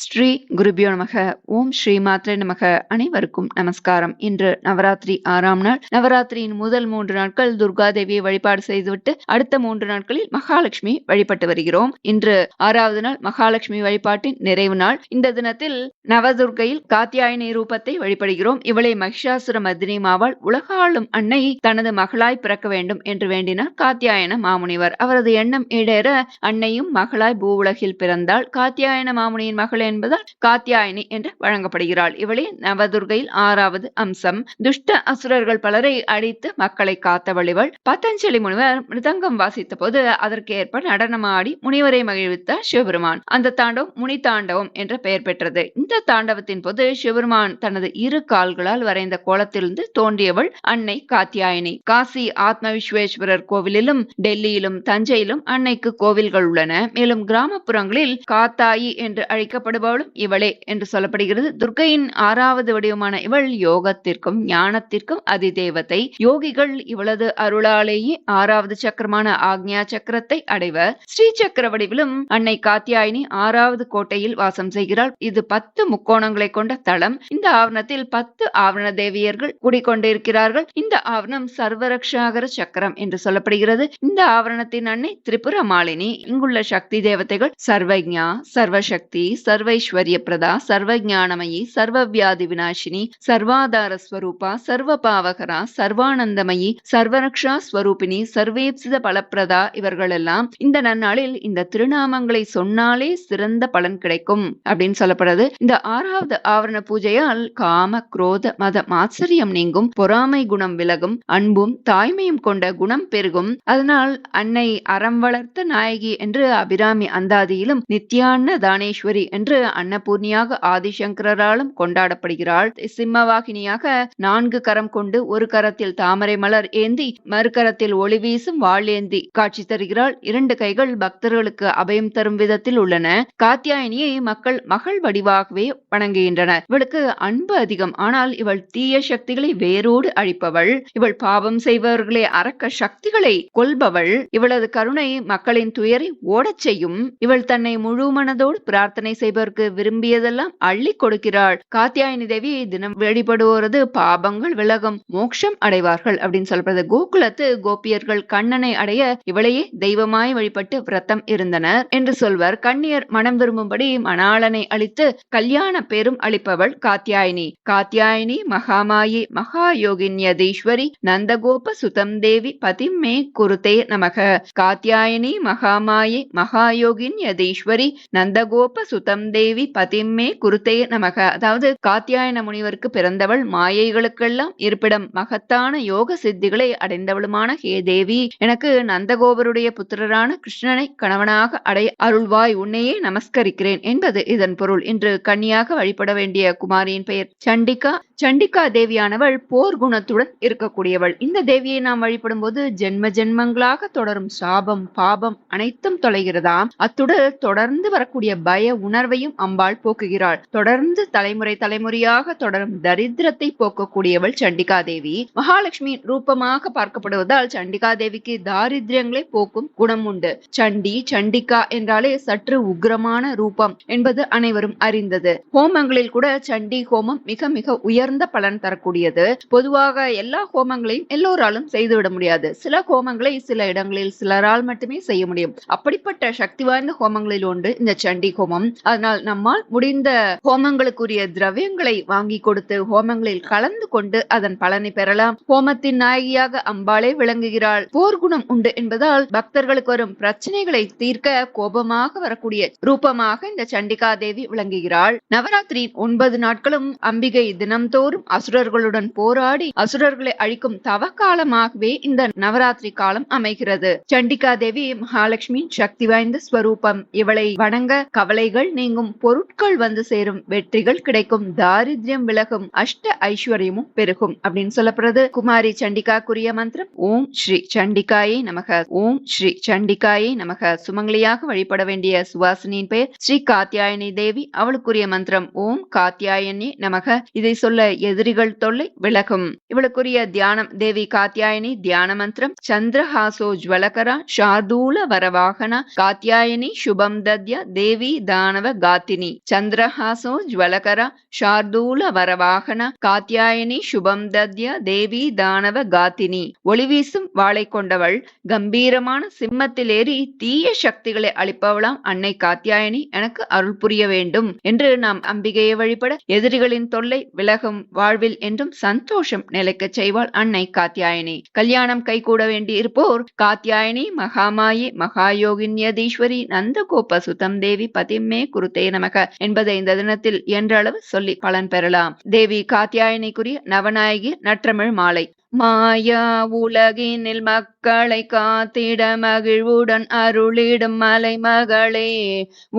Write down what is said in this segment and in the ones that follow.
ஸ்ரீ குருபியோ நமக. ஓம் ஸ்ரீ மாத்ரே நமக. அனைவருக்கும் நமஸ்காரம். இன்று நவராத்திரி 6ஆம் நாள். நவராத்திரியின் முதல் 3 நாட்கள் துர்கா தேவியை வழிபாடு செய்துவிட்டு அடுத்த 3 நாட்களில் மகாலட்சுமி வழிபட்டு வருகிறோம். இன்று 6வது நாள் மகாலட்சுமி வழிபாட்டின் நிறைவு நாள். இந்த தினத்தில் நவதுர்கையில் காத்தியாயனி ரூபத்தை வழிபடுகிறோம். இவளை மகிஷாசுர மர்தினி மாவாள் உலகாளும் அன்னை தனது மகளாய் பிறக்க வேண்டும் என்று வேண்டினார் காத்தியாயன மாமுனிவர். அவரது எண்ணம் ஈடேற அன்னையும் மகளாய் பூவுலகில் பிறந்தாள். காத்தியாயன மாமுனியின் மகள் என்பதால் காத்தியாயனி என்று வழங்கப்படுகிறாள். இவளே நவதுர்கையில் 6வது அம்சம். துஷ்ட அசுரர்கள் பலரை அழித்து மக்களை காத்தவள் இவள். பதஞ்சலி முனிவர் மிருதங்கம் வாசித்த போது அதற்கு ஏற்ப நடனமாடி முனிவரை மகிழ்வித்த சிவபெருமான். அந்த தாண்டவம் முனி தாண்டவம் என்ற பெயர் பெற்றது. இந்த தாண்டவத்தின் போது சிவபெருமான் தனது 2 கால்களால் வரைந்த கோலத்திலிருந்து தோன்றியவள் அன்னை காத்தியாயனி. காசி ஆத்ம விஸ்வேஸ்வரர் கோவிலிலும் டெல்லியிலும் தஞ்சையிலும் அன்னைக்கு கோவில்கள் உள்ளன. மேலும் கிராமப்புறங்களில் காத்தாயி என்று அழைக்கப்படுபவளும் இவளே என்று சொல்லப்படுகிறது. துர்க்கையின் 6வது வடிவமான இவள் யோகத்திற்கும் ஞானத்திற்கும் அதிதேவதை. யோகிகள் இவளது அருளாலேயே 6வது சக்கரமான ஆக்ஞா சக்கரத்தை அடைவர். ஸ்ரீ சக்கர வடிவிலும் அன்னை காத்தியாயினி 6வது கோட்டையில் வாசம் செய்கிறாள். இது 10 முக்கோணங்களை கொண்ட தளம். இந்த ஆவரணத்தில் 10 ஆவரண தேவியர்கள் குடிக்கொண்டிருக்கிறார்கள். இந்த ஆவரணம் சர்வரக்ஷாகர சக்கரம் என்று சொல்லப்படுகிறது. இந்த ஆவரணத்தின் அன்னை திரிபுர மாலினி. இங்குள்ள சக்தி தேவதைகள் சர்வஜ்ஞா, சர்வசக்தி, சர்வைஸ்வர்ய பிரதா, சர்வஞானமயி, சர்வவியாதி விநாசினி, சர்வாதார ஸ்வரூபா, சர்வ பாவகரா, சர்வானந்தமயி, சர்வரக்ஷா ஸ்வரூபினி, சர்வேப்சித பலப்பிரதா. இவர்களெல்லாம் இந்த நன்னாளில் இந்த திருநாமங்களை சொன்னாலே சிறந்த பலன் கிடைக்கும் அப்படின்னு சொல்லப்படுது. இந்த 6வது ஆவரண பூஜையால் காம குரோத மத மாத்சரியம் நீங்கும், பொறாமை குணம் விலகும், அன்பும் தாய்மையும் கொண்ட குணம் பெருகும். அதனால் அன்னை அறம் வளர்த்த நாயகி என்று அபிராமி அந்தாதியிலும் நித்யான்ன தானேஸ்வரி என்று அன்னபூர்ணியாக ஆதிசங்கராலும் கொண்டாடப்படுகிறாள். சிம்மவாகினியாக 4 கரம் கொண்டு ஒரு கரத்தில் தாமரை மலர் ஏந்தி மறுகரத்தில் ஒளி வீசும் வாள் ஏந்தி காட்சி தருகிறாள். 2 கைகள் பக்தர்களுக்கு அபயம் தரும் விதத்தில் உள்ளன. காத்தியாயனியை மக்கள் மகள் வடிவாகவே வணங்குகின்றனர். இவளுக்கு அன்பு அதிகம். ஆனால் இவள் தீய சக்திகளை வேரோடு அழிப்பவள். இவள் பாவம் செய்பவர்களே அரக்க சக்திகளை கொல்பவள். இவளது கருணை மக்களின் துயரை ஓடச் செய்யும். இவள் தன்னை முழு மனதோடு பிரார்த்தனை செய்பவருக்கு விரும்பியதெல்லாம் அள்ளி கொடுக்கிறாள். காத்தியாயனி தேவி தினம் வழிபடுவோரது பாபங்கள் விலகும், மோட்சம் அடைவார்கள் அப்படின்னு சொல்றது. கோகுலத்து கோபியர்கள் கண்ணனை அடைய இவளையே தெய்வமாய் வழிபட்டு விரதம் இருந்தனர் என்று சொல்வர். கண்ணியர் மனம் விரும்பும்படி மணாளனை அளித்து கல்யாண பேரும் அளிப்பவள் காத்தியாயனி. காத்தியாயனி மகாமாயி மகாயோகின்யதீஸ்வரி நந்தகோப சுதம் தேவி பதிம் மே குருதே நமக. காத்தியாயனி மகாமாயி மகாயோகின்யதீஸ்வரி நந்தகோப சுதம் தேவி பதிம்மே குருத்தே நமக. அதாவது காத்தியாயன முனிவருக்கு பிறந்தவள், மாயைகளுக்கெல்லாம் இருப்பிடம், மகத்தான யோக சித்திகளை அடைந்தவளுமான ஹே தேவி, எனக்கு நந்தகோபருடைய புத்திரரான கிருஷ்ணனை கணவனாக அடைய அருள்வாய், உன்னையே நமஸ்கரிக்கிறேன் என்பது இதன் பொருள். இன்று கன்னியாக வழிபட வேண்டிய குமாரியின் பெயர் சண்டிகா. சண்டிகா தேவியானவள் போர் குணத்துடன் இருக்கக்கூடியவள். இந்த தேவியை நாம் வழிபடும் போது ஜென்ம ஜென்மங்களாக தொடரும் சாபம் பாபம் அனைத்தும் தொலைகிறதாம். அத்துடன் தொடர்ந்து வரக்கூடிய பய உணர்வையும் அம்பாள் போக்குகிறாள். தொடர்ந்து தலைமுறை தலைமுறையாக தொடரும் தரித்திரத்தை போக்கக்கூடியவள் சண்டிகா தேவி. மகாலட்சுமி ரூபமாக பார்க்கப்படுவதால் சண்டிகா தேவிக்கு தாரித்ரியங்களை போக்கும் குணம் உண்டு. சண்டி சண்டிகா என்றாலே சற்று உக்ரமான ரூபம் என்பது அனைவரும் அறிந்தது. ஹோமங்களில் கூட சண்டி ஹோமம் மிக மிக உயர்ந்த பலன் தரக்கூடியது. பொதுவாக எல்லா ஹோமங்களையும் எல்லோராலும் செய்துவிட முடியாது. சில ஹோமங்களை சில இடங்களில் சிலரால் மட்டுமே செய்ய முடியும். அப்படிப்பட்ட சக்தி வாய்ந்த ஹோமங்களில் ஒன்று இந்த சண்டி ஹோமம். அதனால் நம்மால் முடிந்த ஹோமங்களுக்குரிய திரவியங்களை வாங்கி கொடுத்து ஹோமங்களில் கலந்து கொண்டு அதன் பலனை பெறலாம். ஹோமத்தின் நாயகியாக அம்பாளே விளங்குகிறாள். போர்க்குணம் உண்டு என்பதால் பக்தர்களுக்கு வரும் பிரச்சனைகளை தீர்க்க கோபமாக வரக்கூடிய ரூபமாக இந்த சண்டிகா தேவி விளங்குகிறாள். நவராத்திரி 9 நாட்களும் அம்பிகை தினம்தோறும் அசுரர்களுடன் போராடி அசுரர்களை அழிக்கும் தவ காலமாகவே இந்த நவராத்திரி காலம் அமைகிறது. சண்டிகா தேவி மகாலட்சுமியின் சக்தி வாய்ந்த ஸ்வரூபம். இவளை வணங்க கவலைகள் நீங்கும், பொருட்கள் வந்து சேரும், வெற்றிகள் கிடைக்கும், தாரித்யம் விலகும், அஷ்ட ஐஸ்வர்யமும் பெருகும் அப்படின்னு சொல்லப்படுறது. குமாரி சண்டிகாக்குரிய மந்திரம் ஓம் ஸ்ரீ சண்டிகாயை நமக. ஓம் ஸ்ரீ சண்டிகாயை நமக. சுமங்கலியாக வழிபட வேண்டிய சுவாசினியின் பெயர் ஸ்ரீ காத்தியாயனி தேவி. அவளுக்குரிய மந்திரம் ஓம் காத்தியாயனி நமக. இதை சொல்ல எதிரிகள் தொல்லை விலகும். இவளுக்குரிய தியானம் தேவி காத்யாயனி தியான மந்திரம் சந்திரஹாசோ ஜ்வலகரா ஷார்தூல வரவாகனா காத்யாயனி சுபம் தத்ய தேவி தானவ காத்தினி. சந்திரஹாசோ ஜ்வலகரா ஷார்தூல வரவாகனா காத்யாயனி சுபம் தத்ய தேவி தானவ காத்தினி. ஒளிவீசும் வாளை கொண்டவள், கம்பீரமான சிம்மத்தில் ஏறி தீய சக்திகளை அளிப்பவளாம் அன்னை காத்யாயனி எனக்கு அருள் புரிய வேண்டும் என்று நாம் அம்பிகையை வழிபட எதிரிகளின் தொல்லை விலகும், வாழ்வில் என்றும் சந்தோஷம் நிலைக்கச் செய்வாள் அன்னை காத்யாயனி. கல்யாணம் கைகூட வேண்டி இருப்போர் காத்யாயனி மகாமாயி மகாயோகின்யதீஸ்வரி நந்தகோப சுதம் தேவி பதிம்மே குருத்தே நமக என்பதை இந்த தினத்தில் என்றளவு சொல்லி பலன் பெறலாம். தேவி காத்யாயனிக்குரிய நவநாயகி நற்றமிழ் மாலை. மாயா உலகினில் மக்களை காத்திட மகிழ்வுடன் அருளிடும் மலைமகளே,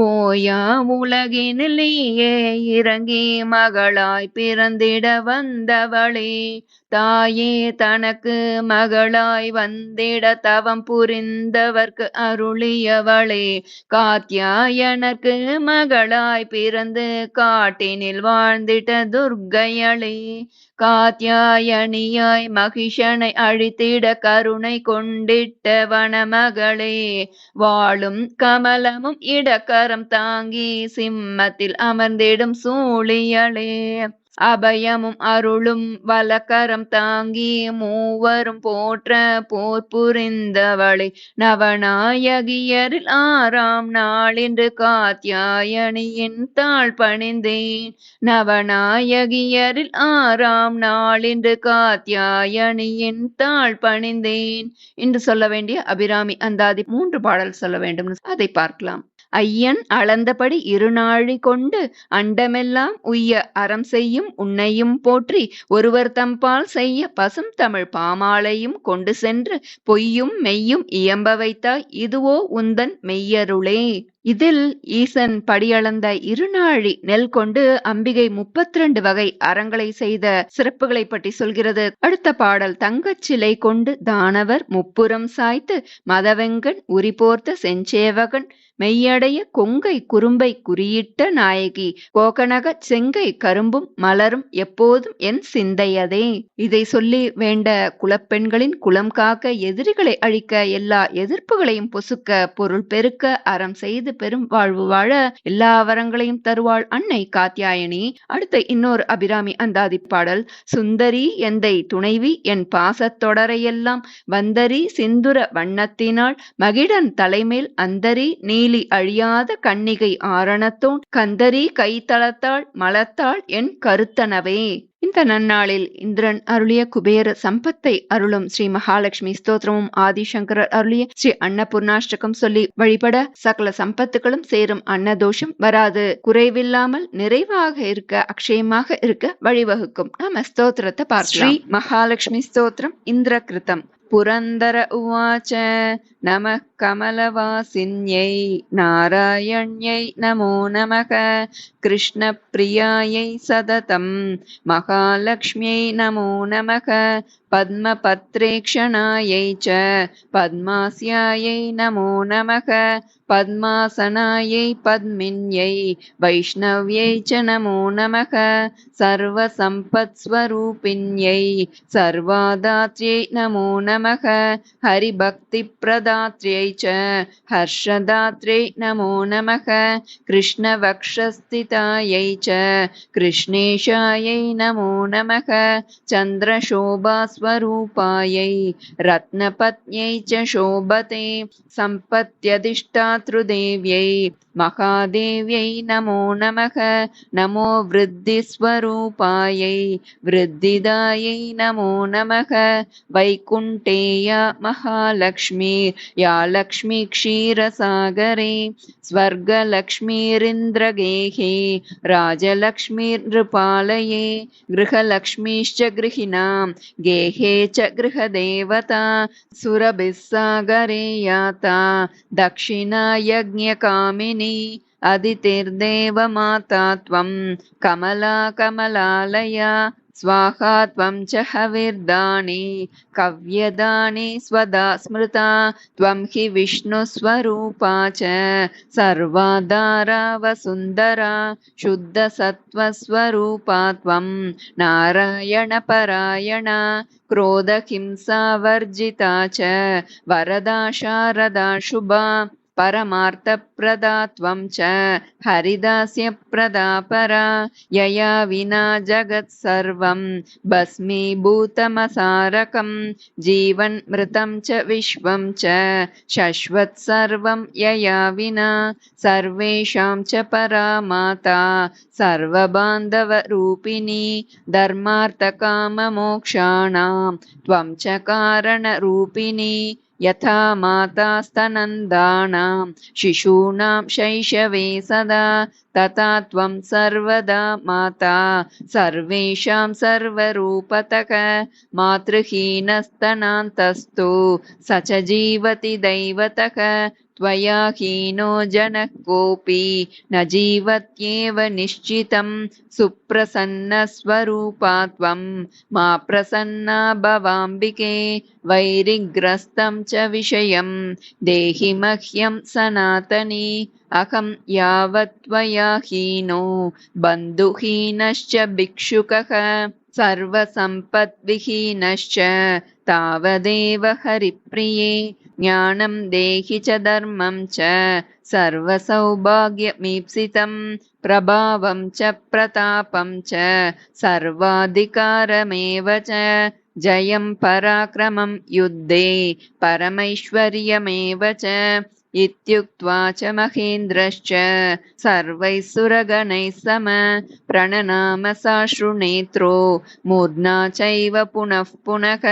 ஓயா உலகினில் நீயே இறங்கி மகளாய் பிறந்திட வந்தவளே, தாயே தனக்கு மகளாய் வந்திட தவம் புரிந்தவர்க்கு அருளியவளே, காத்யாயனர்க்கு மகளாய் பிறந்து காட்டினில் வாழ்ந்திட்ட துர்க்கையளே, காத்யாயனியாய் மகிஷனை அழித்திட கருணை கொண்டிட்ட வனமகளே, வாழும் கமலமும் இடக்கரம் தாங்கி சிம்மத்தில் அமர்ந்திடும் சூழியளே, அபயமும் அருளும் வலக்கரம் தாங்கி மூவரும் போற்ற போர் புரிந்தவளை, நவநாயகியரில் 6ஆம் நாளின்று காத்யாயனியின் தாழ் பணிந்தேன், நவநாயகியரில் 6ஆம் நாளின்று காத்யாயனியின் தாழ் பணிந்தேன். இன்று சொல்ல வேண்டிய அபிராமி அந்தாதி 3 பாடல் சொல்ல வேண்டும், அதை பார்க்கலாம். ஐயன் அளந்தபடி இருநாழி கொண்டு அண்டமெல்லாம் உய்ய அறம் செய்யும் உன்னையும் போற்றி, ஒருவர் தம்பால் செய்ய பசும் தமிழ் பாமாலையும் கொண்டு சென்று பொய்யும் மெய்யும் இயம்ப வைத்தாய், இதுவோ உந்தன் மெய்யருளே. இதில் ஈசன் படியளந்த இருநாழி நெல் கொண்டு அம்பிகை 32 வகை அறங்களை செய்த சிறப்புகளை பற்றி சொல்கிறது. அடுத்த பாடல் தங்கச்சிலை கொண்டு தானவர் முப்புறம் சாய்த்து மதவெங்கன் உரிபோர்த்த செஞ்சேவகன் மெய்யடைய கொங்கை குறும்பை குறியிட்ட நாயகி, கோகனக செங்கை கரும்பும் மலரும் எப்போதும் என் சிந்தையதே. இதை சொல்லி வேண்ட குலப்பெண்களின் குலம் காக்க, எதிரிகளை அழிக்க, எல்லா எதிர்ப்புகளையும் பொசுக்க, பொருள் பெருக்க, அறம் செய்து பெரும் வாழ்வு வாழ எல்லா வரங்களையும் தருவாள் அன்னை காத்யாயனி. அடுத்த இன்னொரு அபிராமி அந்தாதி பாடல். சுந்தரி எந்தை துணைவி என் பாசத்தொடரையெல்லாம் வந்தரி சிந்துர வண்ணத்தினாள் மகிடன் தலைமேல் அந்தரி நீலி அழியாத கன்னிகை ஆரணத்தோன் கந்தரி கைத்தளத்தாள் மலத்தாள் என் கருத்தனவே. இந்த நன்னாளில் இந்திரன் அருளிய குபேர சம்பத்தை அருளும் ஸ்ரீ மகாலட்சுமி ஸ்தோத்திரமும் ஆதிசங்கரர் அருளிய ஸ்ரீ அன்னபூர்ணாஷ்டகம் சொல்லி வழிபட சகல சம்பத்துகளும் சேரும், அன்னதோஷம் வராது, குறைவில்லாமல் நிறைவாக இருக்க, அக்ஷயமாக இருக்க வழிவகுக்கும். நாம ஸ்தோத்திரத்தை பார்க்கலாம். ஸ்ரீ மகாலட்சுமி ஸ்தோத்திரம் இந்திர கிருதம். புரந்தர உவாச்ச நம கமலவாசின்யை நாராயண்யை நமோ நமக கிருஷ்ண பிரியாயை சததம் மகாலட்சுமியை நமோ நமக பத்மபத்ரேக்ஷணாயை ச பத்மாஸ்யாயை நமோ நமக பத்மாசனாயை பத்மின்யை வைஷ்ணவ்யை ச நமோ நமக சர்வசம்பத்ஸ்வரூபிண்யை சர்வாதாத்யை நமோ நமக ஹரிபக்தி பிரதாத்யை ச ஹர்ஷதாத்ரை நமோ நமக கிருஷ்ணவக்ஷஸ்திதாயை ச கிருஷ்ணேஷாயை நமோ நமக சந்திரசோபாஸ்வரூபாயை ரத்னபத்யை ச சோபதே சம்பத்யதிஷ்டாத்ருதேவ்யை மகாதேவ்யை நமோ நமக நமோ விருத்திஸ்வரூபாயை விருத்திதாயை நமோ நமக வைகுண்டேயா மகாலக்ஷ்மி யா லக்ஷ்மி க்ஷீரசாகரே ஸ்வர்கலக்ஷ்மீரிந்திரகேஹே ராஜலக்ஷ்மீர்நிருபாலயே கிருஹலக்ஷ்மீश्च கிருஹிணாம் கேஹே ச கிருஹதேவதா சுரபிஸ்ஸாகரே யாதா தக்ஷிணா யஜ்ஞகாமினி அதிதிர்தேவ மாதா த்வம் கமலா கமலாலயா स्वाहा त्वं च हविर्दाने कव्यदाने स्वदा स्मृता त्वं हि विष्णुस्वरूपा च सर्वाधारा वसुन्धरा शुद्धसत्त्वस्वरूपा त्वं नारायणपरायणा क्रोधहिंसावर्जिता च वरदा शारदा शुभा परमार्थप्रदा त्वं च हरिदास्यप्रदा परा यया विना जगत्सर्वं भस्मीभूतमसारकं जीवन्मृतं च विश्वं च शश्वत्सर्वं यया विना सर्वेषां च परा माता सर्वबान्धवरूपिणी धर्मार्थकाममोक्षाणां त्वं च कारणरूपिणी यथा माता स्तनन्दानां शिशूनां शैशवे सदा तथा त्वं सर्वदा माता सर्वेषां सर्वरूपतः मातृहीनस्तनान्तस्तु स च जीवति दैवतः त्वया हीनो जनः कोऽपि न जीवत्येव निश्चितं सुप्रसन्नस्वरूपा त्वं मा प्रसन्ना भवाम्बिके वैरिग्रस्तं च विषयं देहि मह्यं सनातनी अहं यावत् त्वया हीनो बन्धुहीनश्च भिक्षुकः सर्वसम्पद्विहीनश्च तावदेव हरिप्रिये ज्ञानं देहि च धर्मं च सर्वसौभाग्यमीप्सितं प्रभावं च प्रतापं च सर्वाधिकारमेव च जयं पराक्रमं युद्धे परमैश्वर्यमेव च इत्युक्त्वा च महेन्द्रश्च सर्वैः सुरगणैः सम प्रणनाम साश्रुनेत्रो मूर्ध्ना चैव पुनः पुनः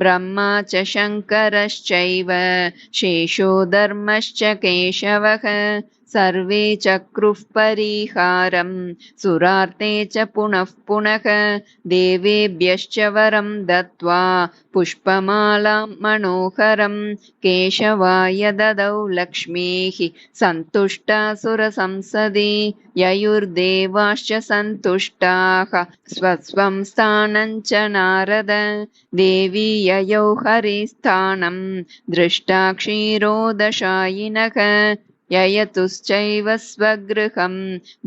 ब्रह्मा च शङ्करश्चैव शेषो धर्मश्च केशवः सर्वे चक्रुः परिहारं सुरार्ते च पुनः पुनः देवेभ्यश्च वरं दत्त्वा पुष्पमालां मनोहरं केशवाय ददौ लक्ष्मीः सन्तुष्टा सुरसंसदि ययुर्देवाश्च सन्तुष्टाः स्वस्वं स्थानं च नारद देवी ययौ हरिस्थानं दृष्टा क्षीरोदशायिनः ययतुश्चैव स्वगृहं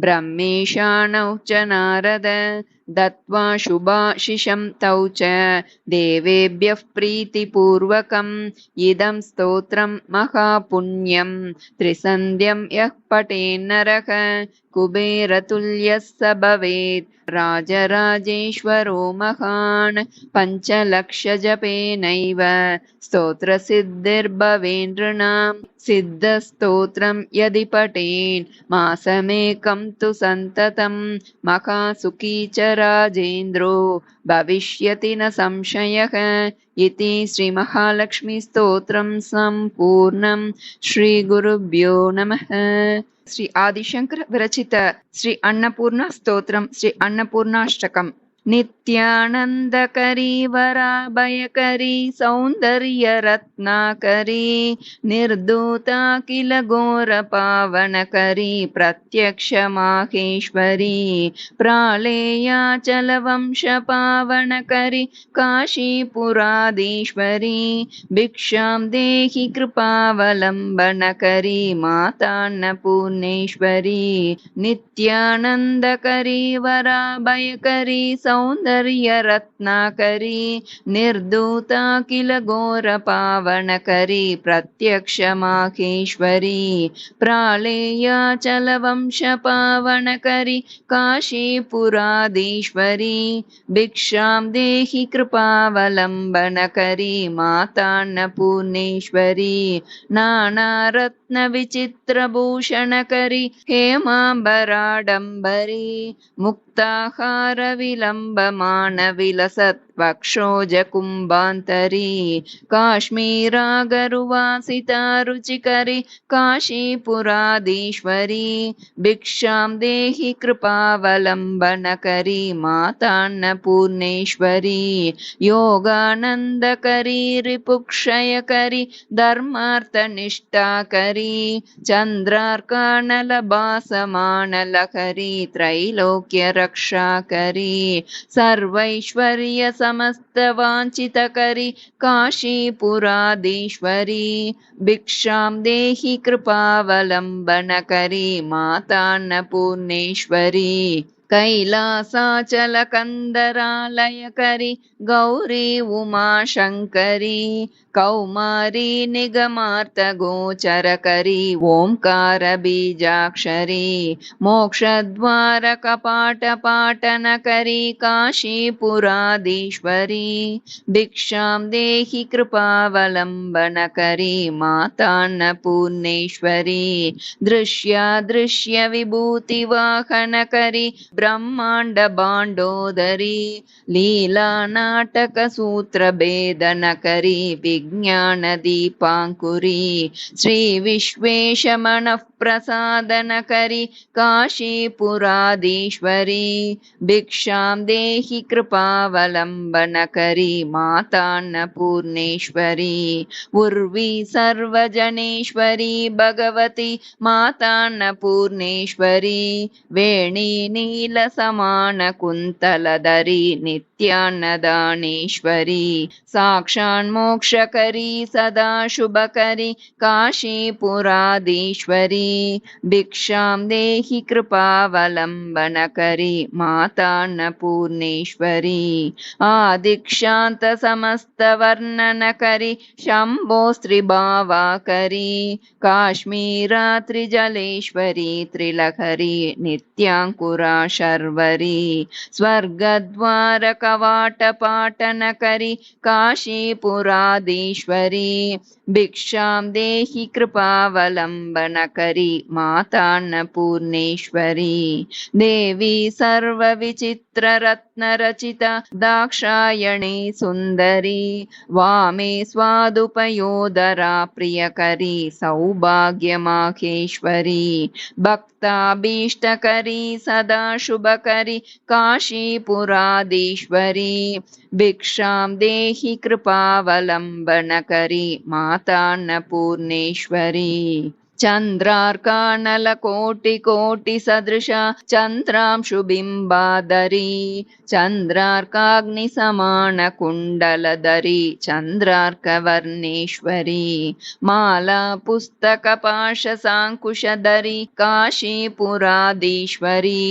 ब्रह्मेशानौ च नारद दत्त्वा शुभाशिषं तौ च देवेभ्यः प्रीतिपूर्वकम् इदं स्तोत्रं महापुण्यं त्रिसन्ध्यं यः पठेन्नरः कुबेरतुल्यः स भवेत् राजराजेश्वरो महान् पञ्चलक्षजपेनैव स्तोत्रसिद्धिर्भवेन्नृणां सिद्धस्तोत्रं यदि पठेन् मासमेकं तु सन्ततं महासुखी च राजेन्द्रो भविष्यति न संशयः इति श्रीमहालक्ष्मीस्तोत्रं सम्पूर्णं श्रीगुरुभ्यो नमः। श्री आदिशंकर विरचित श्री अन्नपूर्णा स्तोत्रम श्री अन्नपूर्णाष्टकम्। नित्यानन्दकरी वराभयकरी सौन्दर्यरत्नाकरी निर्धूता किल घोरपावनकरी प्रत्यक्षमाहेश्वरी प्रालेयाचलवंशपावनकरी काशीपुराधीश्वरी भिक्षां देहि कृपावलम्बनकरी मातान्नपूर्णेश्वरी नित्यानन्दकरी वराभयकरी सौन्दर्यरत्नाकरी निर्धूता किल घोरपावनकरी प्रत्यक्षमाहेश्वरी प्रालेयाचलवंशपावनकरी काशीपुराधीश्वरी भिक्षां देहि कृपावलम्बनकरी मातान्नपूर्णेश्वरी नानारत्नविचित्रभूषणकरी हेमाम्बराडम्बरी मुक्ताहारविलम्बमानविलसत् वक्षोजकुम्बान्तरी काश्मीरागरुवासिता रुचिकरी काशीपुराधीश्वरी भिक्षां देहि कृपावलम्बनकरी मातान्नपूर्णेश्वरी योगानन्दकरी रिपुक्षयकरी धर्मार्थनिष्ठाकरी चन्द्रार्कानलभासमानलहरी त्रैलोक्यरक्षाकरी सर्वैश्वर्यसमस्तवाञ्छितकरी काशीपुराधीश्वरी भिक्षां देहि कृपावलम्बनकरी मातान्नपूर्णेश्वरी कैलासाचलकन्दरालयकरी गौरी उमाशङ्करी कौमारी निगमार्थगोचरकरी ओङ्कारबीजाक्षरी मोक्षद्वारकपाटपाटनकरी काशीपुराधीश्वरी भिक्षां देहि कृपावलम्बनकरी मातान्नपूर्णेश्वरी दृश्यादृश्यविभूतिवाहनकरी ब्रह्माण्डभाण्डोदरी लीलानाटकसूत्रभेदनकरी विज्ञानदीपाङ्कुरी श्रीविश्वेशमनःप्रसादनकरी काशीपुराधीश्वरी भिक्षां देहि कृपावलम्बनकरी मातान्नपूर्णेश्वरी उर्वी सर्वजनेश्वरी भगवती मातान्नपूर्णेश्वरी वेणी नीलसमानकुन्तलधरी नित्यान्नदानेश्वरी साक्षान्मोक्षकरी सदा शुभकरी काशीपुराधीश्वरी भिक्षां देहि कृपावलम्बनकरी मातान्नपूर्णेश्वरी आदिक्षान्तसमस्तवर्णनकरी शम्भोस्त्रिभावाकरी काश्मीरात्रिजलेश्वरी त्रिलहरी नित्याङ्कुरा शर्वरी स्वर्गद्वारकवाटपाटनकरी काशीपुराधीश्वरी भिक्षां देहि कृपावलम्बनकरी मातान्नपूर्णेश्वरी देवी सर्वविचित्ररत्नरचिता दाक्षायणी सुन्दरी वामे स्वादुपयोदरा प्रियकरी सौभाग्यमाहेश्वरी भक्ताभीष्टकरी सदा शुभकरी काशीपुराधीश्वरी भिक्षां देहि कृपावलम्बनकरी मातान्नपूर्णेश्वरी चन्द्रार्कानलकोटिकोटिसदृशा चन्द्रांशुबिम्बाधरी चन्द्रार्काग्निसमानकुण्डलधरी चन्द्रार्कवर्णेश्वरी माला पुस्तकपाशसाङ्कुशधरी काशीपुराधीश्वरी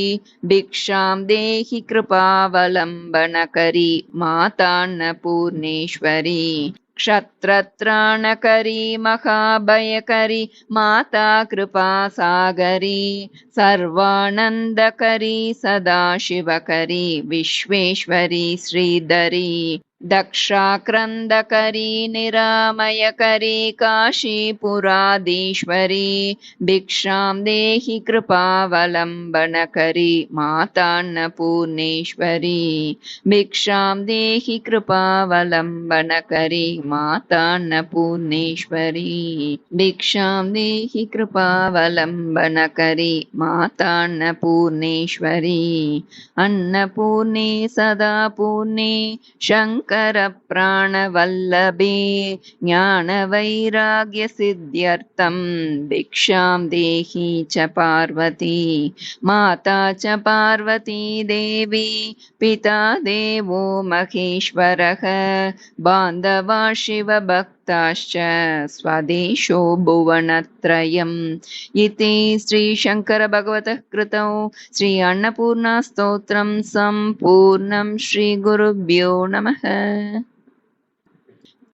भिक्षां देहि कृपावलम्बनकरी मातान्नपूर्णेश्वरी क्षत्रत्राणकरी महाभयकरी माता कृपासागरी सर्वानन्दकरी सदाशिवकरी विश्वेश्वरी श्रीधरी दक्षाक्रन्दकरी निरामयकरी काशीपुराधीश्वरी भिक्षां देहि कृपावलम्बनकरी मातान्नपूर्णेश्वरी भिक्षां देहि कृपावलम्बनकरी मातान्नपूर्णेश्वरी भिक्षां देहि कृपावलम्बनकरी मातान्नपूर्णेश्वरी अन्नपूर्णे सदा पूर्णे शङ्करप्राणवल्लभे ज्ञानवैराग्यसिद्ध्यर्थं भिक्षां देहि च पार्वती माता च पार्वती देवी पिता देवो महेश्वरः बान्धवा शिवभक्ताश्च स्वदेशो भुवनत्रयम् इति श्रीशङ्करभगवतः कृतौ श्री अन्नपूर्णास्तोत्रं सम्पूर्णं श्रीगुरुभ्यो नमः।